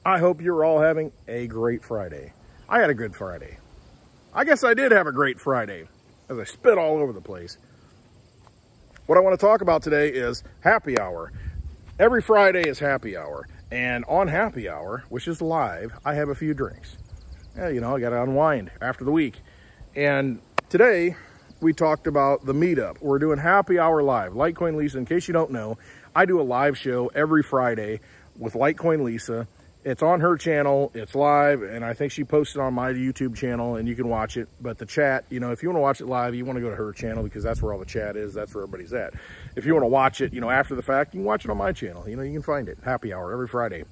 I hope you're all having a great Friday. I had a good Friday. I guess I did have a great Friday as I spit all over the place. What I want to talk about today is happy hour. Every Friday is happy hour. And on happy hour, which is live, I have a few drinks. Yeah, you know, I got to unwind after the week. And today we talked about the meetup. We're doing happy hour live. LITECOIN Lisa, in case you don't know, I do a live show every Friday with LITECOIN Lisa. It's on her channel, it's live, and I think she posted on my YouTube channel, and you can watch it. But the chat, you know, if you want to watch it live, you want to go to her channel because that's where all the chat is. That's where everybody's at. If you want to watch it, you know, after the fact, you can watch it on my channel. You know, you can find it. Happy hour every Friday.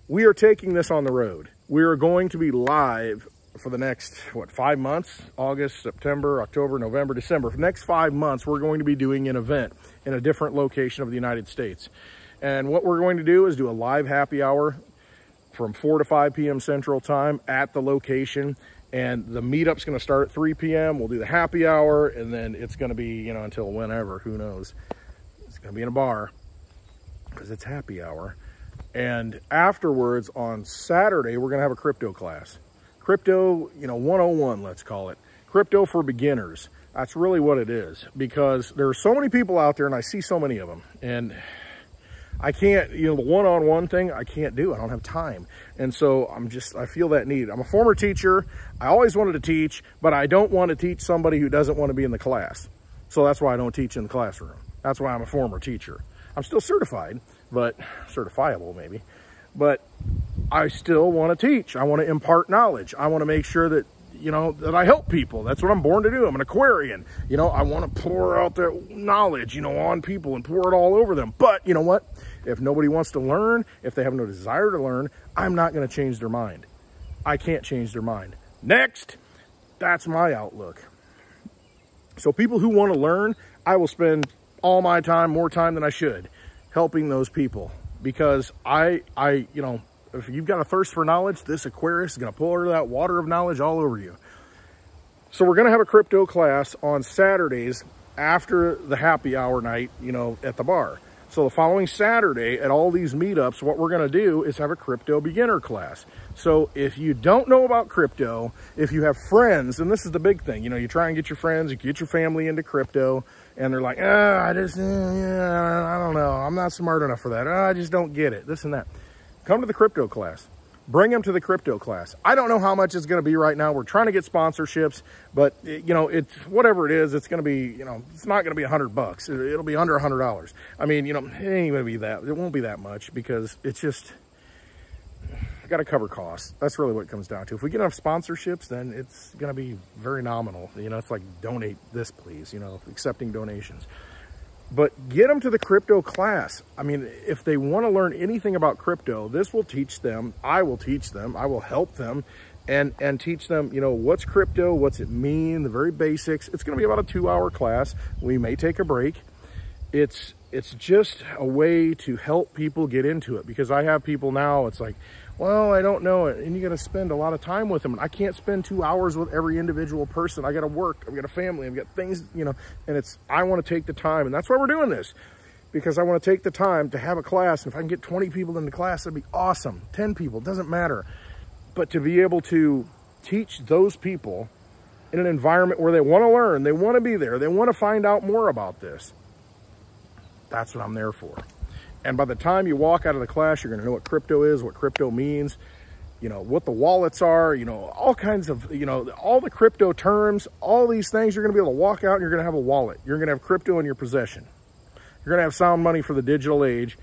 We are taking this on the road. We are going to be live for the next, 5 months? August, September, October, November, December. For the next 5 months, we're going to be doing an event in a different location of the United States. And what we're going to do is do a live happy hour from 4 to 5 p.m. Central Time at the location. And the meetup's going to start at 3 p.m. We'll do the happy hour, and then it's going to be, you know, until whenever, who knows. It's going to be in a bar because it's happy hour. And afterwards, on Saturday, we're going to have a crypto class. Crypto, you know, 101, let's call it. Crypto for beginners. That's really what it is, because there are so many people out there, and I see so many of them. And I can't, you know, the one-on-one thing, I can't do. I don't have time. And so I feel that need. I'm a former teacher. I always wanted to teach, but I don't want to teach somebody who doesn't want to be in the class. So that's why I don't teach in the classroom. That's why I'm a former teacher. I'm still certified, but certifiable maybe. But I still want to teach. I want to impart knowledge. I want to make sure that, you know, that I help people. That's what I'm born to do. I'm an Aquarian. You know, I want to pour out that knowledge, you know, on people and pour it all over them. But you know what? If nobody wants to learn, if they have no desire to learn, I'm not going to change their mind. I can't change their mind. Next, that's my outlook. So people who want to learn, I will spend all my time, more time than I should, helping those people. Because you know, if you've got a thirst for knowledge, this Aquarius is going to pour that water of knowledge all over you. So we're going to have a crypto class on Saturdays after the happy hour night, you know, at the bar. So the following Saturday at all these meetups, what we're going to do is have a crypto beginner class. So if you don't know about crypto, if you have friends, and this is the big thing, you know, you try and get your friends, you get your family into crypto, and they're like, I don't know, I'm not smart enough for that. I just don't get it, this and that. Come to the crypto class. Bring them to the crypto class. I don't know how much it's going to be right now. We're trying to get sponsorships, but you know, it's whatever it is, it's going to be, you know, it's not going to be $100. It'll be under $100. I mean, you know, it ain't going to be that. It won't be that much because it's just, I got to cover costs. That's really what it comes down to. If we get enough sponsorships, then it's going to be very nominal. You know, it's like donate this, please, you know, accepting donations. But get them to the crypto class. I mean, if they want to learn anything about crypto, this will teach them. I will teach them. I will help them and teach them, you know, what's crypto, what's it mean, the very basics. It's going to be about a 2-hour class. We may take a break. It's just a way to help people get into it, because I have people now, it's like, well, I don't know it. And you got to spend a lot of time with them. And I can't spend 2 hours with every individual person. I got to work. I've got a family. I've got things, you know, and I want to take the time. And that's why we're doing this, because I want to take the time to have a class. And if I can get 20 people in the class, that'd be awesome. 10 people, doesn't matter. But to be able to teach those people in an environment where they want to learn, they want to be there, they want to find out more about this. That's what I'm there for. And by the time you walk out of the class, you're going to know what crypto is, what crypto means, you know, what the wallets are, you know, all kinds of, you know, all the crypto terms, all these things. You're going to be able to walk out and you're going to have a wallet. You're going to have crypto in your possession. You're going to have sound money for the digital age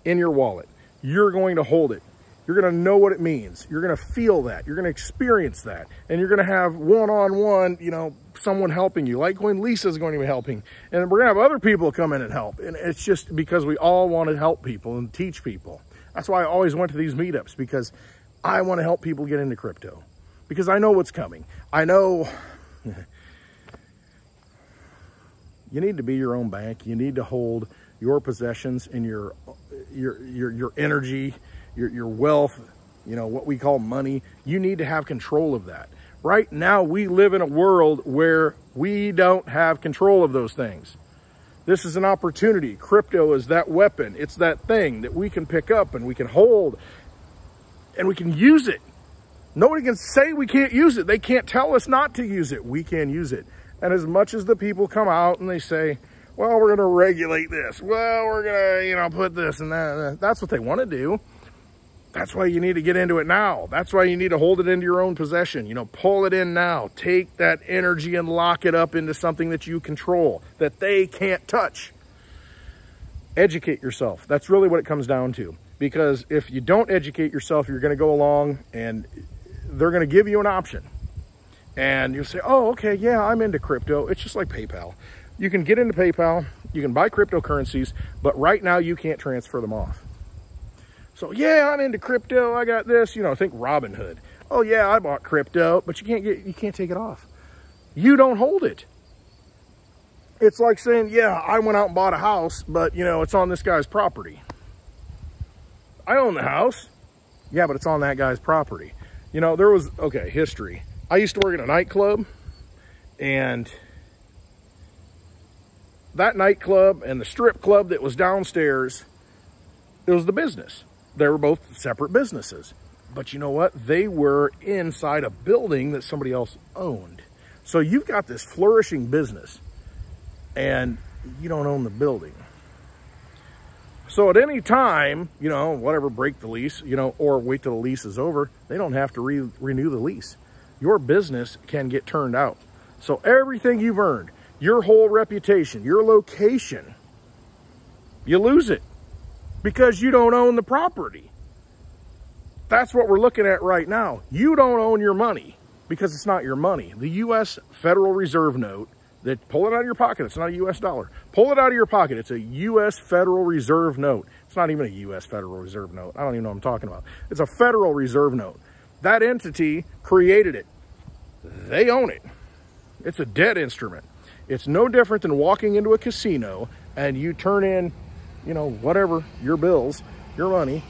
in your wallet. You're going to hold it. You're going to know what it means. You're going to feel that. You're going to experience that. And you're going to have one-on-one, you know, someone helping you. LITECOIN Lisa is going to be helping. And we're going to have other people come in and help. And it's just because we all want to help people and teach people. That's why I always went to these meetups, because I want to help people get into crypto. Because I know what's coming. I know you need to be your own bank. You need to hold your possessions and your energy, your wealth, you know, what we call money. You need to have control of that. Right now, we live in a world where we don't have control of those things. This is an opportunity. Crypto is that weapon. It's that thing that we can pick up and we can hold and we can use it. Nobody can say we can't use it. They can't tell us not to use it. We can use it. And as much as the people come out and they say, well, we're going to regulate this. Well, we're going to, put this and that. That's what they want to do. That's why you need to get into it now. That's why you need to hold it into your own possession. Pull it in now. Take that energy and lock it up into something that you control, that they can't touch. Educate yourself. That's really what it comes down to. Because if you don't educate yourself, you're going to go along and they're going to give you an option. And you'll say, oh, okay, yeah, I'm into crypto. It's just like PayPal. You can get into PayPal, you can buy cryptocurrencies, but right now you can't transfer them off. So yeah, I'm into crypto, I got this, think Robinhood. Oh yeah, I bought crypto, but you can't take it off. You don't hold it. It's like saying, yeah, I went out and bought a house, but it's on this guy's property. I own the house. Yeah, but it's on that guy's property. There was, history. I used to work at a nightclub, and that nightclub and the strip club that was downstairs, it was the business. They were both separate businesses. But you know what? They were inside a building that somebody else owned. So you've got this flourishing business, and you don't own the building. So at any time, whatever, break the lease, or wait till the lease is over, they don't have to renew the lease. Your business can get turned out. So everything you've earned, your whole reputation, your location, you lose it because you don't own the property. That's what we're looking at right now. You don't own your money because it's not your money. The U.S. Federal Reserve note, pull it out of your pocket. It's not a U.S. dollar. Pull it out of your pocket. It's a U.S. Federal Reserve note. It's not even a U.S. Federal Reserve note. I don't even know what I'm talking about. It's a Federal Reserve note. That entity created it. They own it. It's a debt instrument. It's no different than walking into a casino and you turn in, whatever, your bills, your money,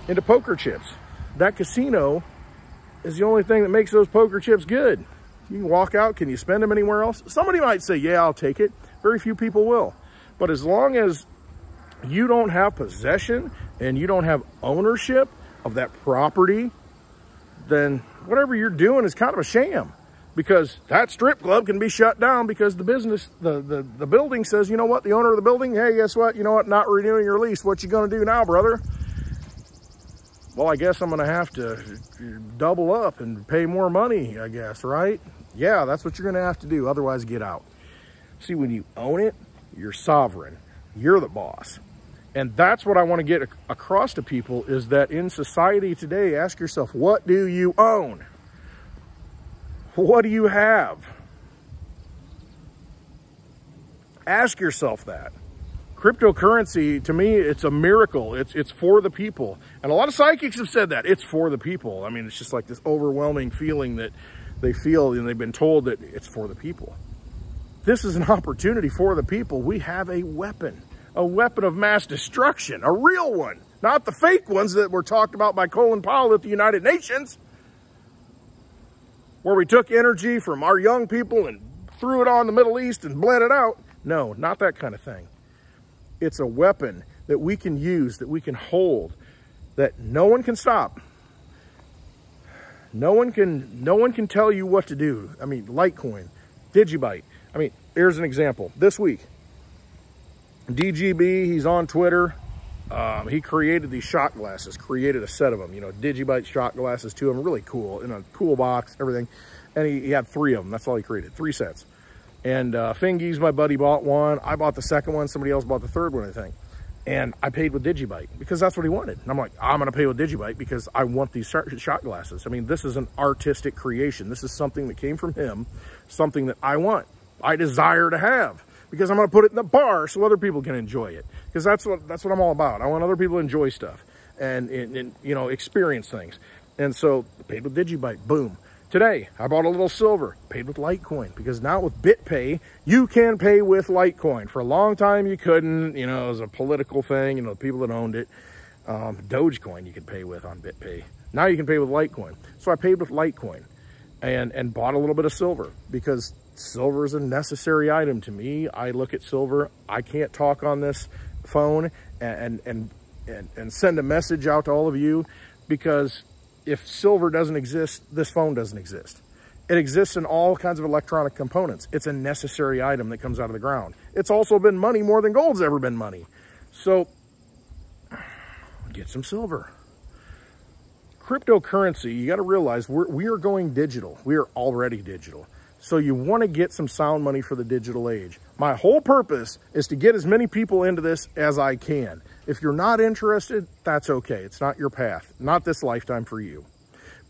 into poker chips. That casino is the only thing that makes those poker chips good. You can walk out. Can you spend them anywhere else? Somebody might say, yeah, I'll take it. Very few people will. But as long as you don't have possession and you don't have ownership of that property, then whatever you're doing is kind of a sham. Because that strip club can be shut down because the business, the building says, you know what, the owner of the building, hey, guess what? You know what, not renewing your lease. What you going to do now, brother? Well, I guess I'm going to have to double up and pay more money, I guess, right? Yeah, that's what you're going to have to do. Otherwise, get out. See, when you own it, you're sovereign. You're the boss. And that's what I want to get across to people is that in society today, ask yourself, what do you own? What do you have? Ask yourself that. Cryptocurrency, to me, it's a miracle. It's for the people. And a lot of psychics have said that. It's for the people. I mean, it's just like this overwhelming feeling that they feel, and they've been told that it's for the people. This is an opportunity for the people. We have a weapon of mass destruction, a real one, not the fake ones that were talked about by Colin Powell at the United Nations, where we took energy from our young people and threw it on the Middle East and bled it out. No, not that kind of thing. It's a weapon that we can use, that we can hold, that no one can stop. No one can tell you what to do. I mean, LITECOIN, DIGIBYTE. I mean, here's an example. This week, DGB, he's on Twitter. He created these shot glasses, created a set of them, DIGIBYTE shot glasses, 2 of them, really cool, in a cool box, everything. And he had 3 of them. That's all he created, 3 sets. And Fingies, my buddy, bought one. I bought the second one. Somebody else bought the third one, I think. And I paid with DIGIBYTE because that's what he wanted. And I'm like, I'm going to pay with DIGIBYTE because I want these shot glasses. I mean, this is an artistic creation. This is something that came from him, something that I want, I desire to have, because I'm going to put it in the bar so other people can enjoy it. Because that's what I'm all about. I want other people to enjoy stuff and experience things. And so paid with DIGIBYTE, boom. Today, I bought a little silver, paid with LITECOIN, because now with BitPay, you can pay with LITECOIN. For a long time, you couldn't, it was a political thing, the people that owned it. Dogecoin you could pay with on BitPay. Now you can pay with LITECOIN. So I paid with LITECOIN and bought a little bit of silver, because silver is a necessary item to me. I look at silver. I can't talk on this phone and send a message out to all of you, because if silver doesn't exist, this phone doesn't exist. It exists in all kinds of electronic components. It's a necessary item that comes out of the ground. It's also been money more than gold's ever been money. So get some silver. Cryptocurrency, you got to realize we are going digital. We are already digital. So you want to get some sound money for the digital age. My whole purpose is to get as many people into this as I can. If you're not interested, that's okay. It's not your path, not this lifetime for you.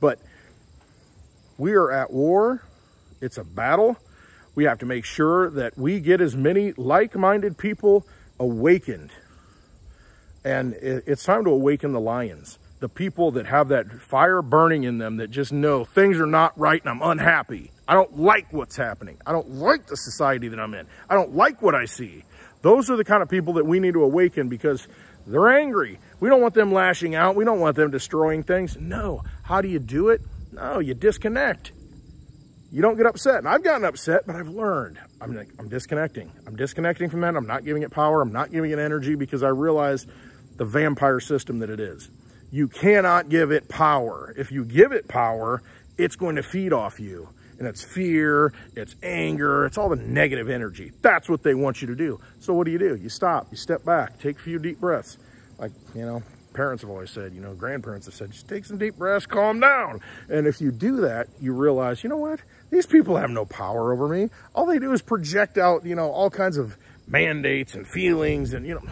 But we are at war. It's a battle. We have to make sure that we get as many like-minded people awakened. And it's time to awaken the lions, the people that have that fire burning in them, that just know things are not right and I'm unhappy. I don't like what's happening. I don't like the society that I'm in. I don't like what I see. Those are the kind of people that we need to awaken, because they're angry. We don't want them lashing out. We don't want them destroying things. No. How do you do it? No, you disconnect. You don't get upset. And I've gotten upset, but I've learned. I'm disconnecting. I'm disconnecting from that. I'm not giving it power. I'm not giving it energy, because I realize the vampire system that it is. You cannot give it power. If you give it power, it's going to feed off you. And it's fear, it's anger, it's all the negative energy. That's what they want you to do. So what do? You stop, you step back, take a few deep breaths. Like, you know, parents have always said, you know, grandparents have said, just take some deep breaths, calm down. And if you do that, you realize, you know what? These people have no power over me. All they do is project out, you know, all kinds of mandates and feelings, and, you know,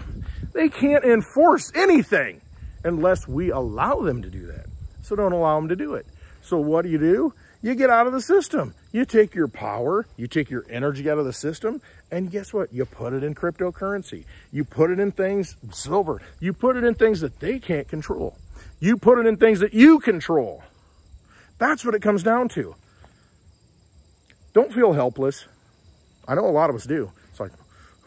they can't enforce anything unless we allow them to do that. So don't allow them to do it. So what do? You get out of the system. You take your power, you take your energy out of the system, and guess what? You put it in cryptocurrency. You put it in things, silver. You put it in things that they can't control. You put it in things that you control. That's what it comes down to. Don't feel helpless. I know a lot of us do. It's like,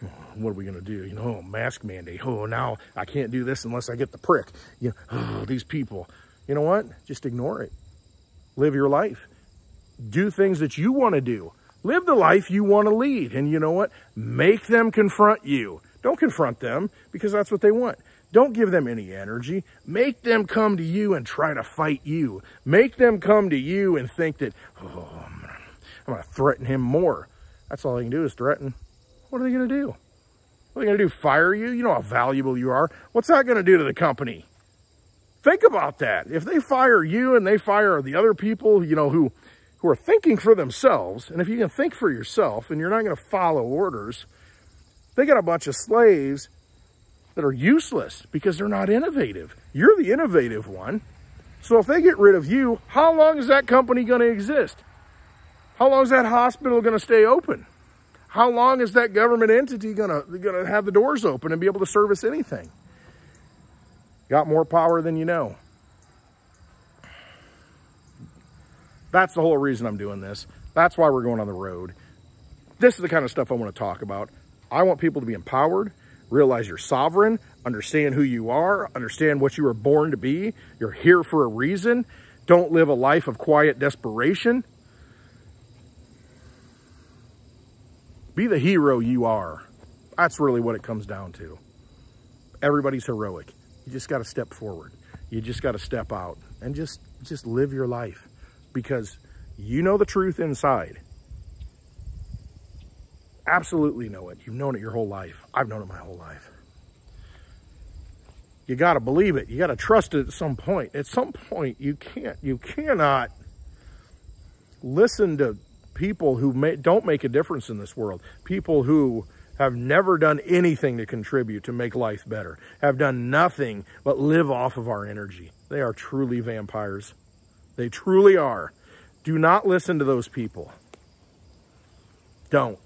oh, what are we going to do? You know, mask mandate. Oh, now I can't do this unless I get the prick. You know, oh, these people. You know what? Just ignore it. Live your life. Do things that you want to do. Live the life you want to lead. And you know what? Make them confront you. Don't confront them, because that's what they want. Don't give them any energy. Make them come to you and try to fight you. Make them come to you and think that, oh, I'm going to threaten him more. That's all they can do is threaten. What are they going to do? What are they going to do? Fire you? You know how valuable you are. What's that going to do to the company? Think about that. If they fire you and they fire the other people, you know, who are thinking for themselves, and if you can think for yourself and you're not going to follow orders, they got a bunch of slaves that are useless because they're not innovative. You're the innovative one. So if they get rid of you, how long is that company going to exist? How long is that hospital going to stay open? How long is that government entity going to have the doors open and be able to service anything? Got more power than you know. That's the whole reason I'm doing this. That's why we're going on the road. This is the kind of stuff I want to talk about. I want people to be empowered, realize you're sovereign, understand who you are, understand what you were born to be. You're here for a reason. Don't live a life of quiet desperation. Be the hero you are. That's really what it comes down to. Everybody's heroic. You just got to step forward. You just got to step out and just live your life, because you know the truth inside. Absolutely know it. You've known it your whole life. I've known it my whole life. You got to believe it. You got to trust it at some point. At some point, you cannot listen to people who don't make a difference in this world. People who have never done anything to contribute to make life better, have done nothing but live off of our energy. They are truly vampires. They truly are. Do not listen to those people. Don't.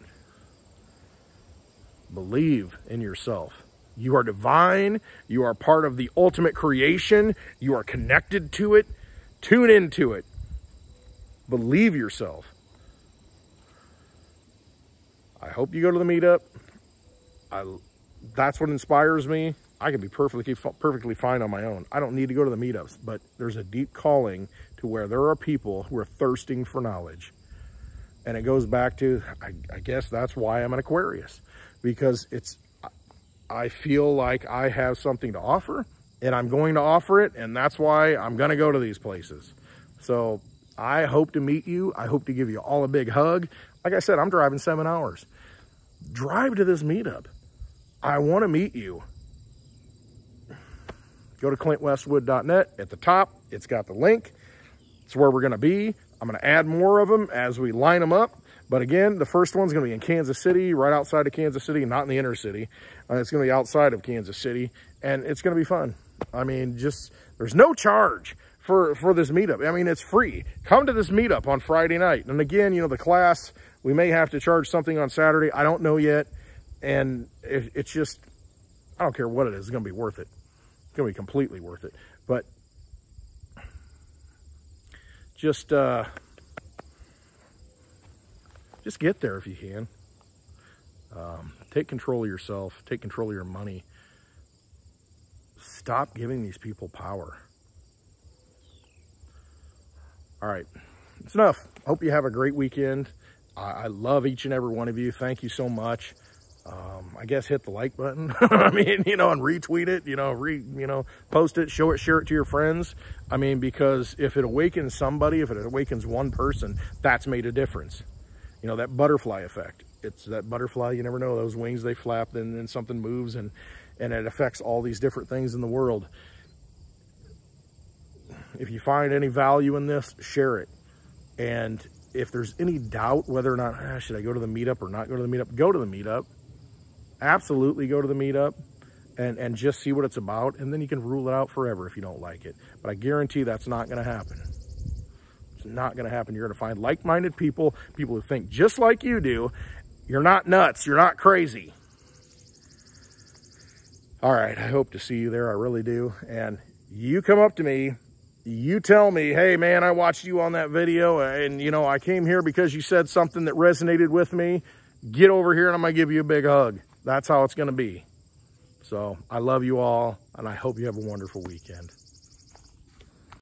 Believe in yourself. You are divine. You are part of the ultimate creation. You are connected to it. Tune into it. Believe yourself. I hope you go to the meetup. That's what inspires me. I can be perfectly fine on my own. I don't need to go to the meetups, but there's a deep calling to where there are people who are thirsting for knowledge. And it goes back to, I guess that's why I'm an Aquarius, because I feel like I have something to offer. and I'm going to offer it, and that's why I'm going to go to these places. So I hope to meet you. I hope to give you all a big hug. Like I said, I'm driving 7 hours. Drive to this meetup. I want to meet you. Go to clintwestwood.net. At the top, it's got the link. It's where we're going to be. I'm going to add more of them as we line them up. But again, the first one's going to be in Kansas City, right outside of Kansas City, not in the inner city. It's going to be outside of Kansas City, and it's going to be fun. I mean, there's no charge for this meetup. I mean, it's free. Come to this meetup on Friday night. And again, you know, the class, we may have to charge something on Saturday. I don't know yet. And it's just, I don't care what it is. It's going to be worth it. It's going to be completely worth it. But just get there if you can. Take control of yourself. Take control of your money. Stop giving these people power. All right, it's enough. Hope you have a great weekend. I love each and every one of you. Thank you so much. I guess hit the like button. I mean, you know, and retweet it, you know, post it, share it to your friends. I mean, because if it awakens somebody, if it awakens one person, that's made a difference. You know, that butterfly effect. It's that butterfly, you never know, those wings, they flap, then something moves, and it affects all these different things in the world. If you find any value in this, share it. And if there's any doubt whether or not, should I go to the meetup or not go to the meetup, go to the meetup. Absolutely go to the meetup and just see what it's about. And then you can rule it out forever if you don't like it. But I guarantee that's not going to happen. It's not going to happen. You're going to find like-minded people, people who think just like you do. You're not nuts. You're not crazy. All right. I hope to see you there. I really do. And you come up to me. You tell me, hey, man, I watched you on that video, and, you know, I came here because you said something that resonated with me. Get over here, and I'm going to give you a big hug. That's how it's going to be. So I love you all, and I hope you have a wonderful weekend.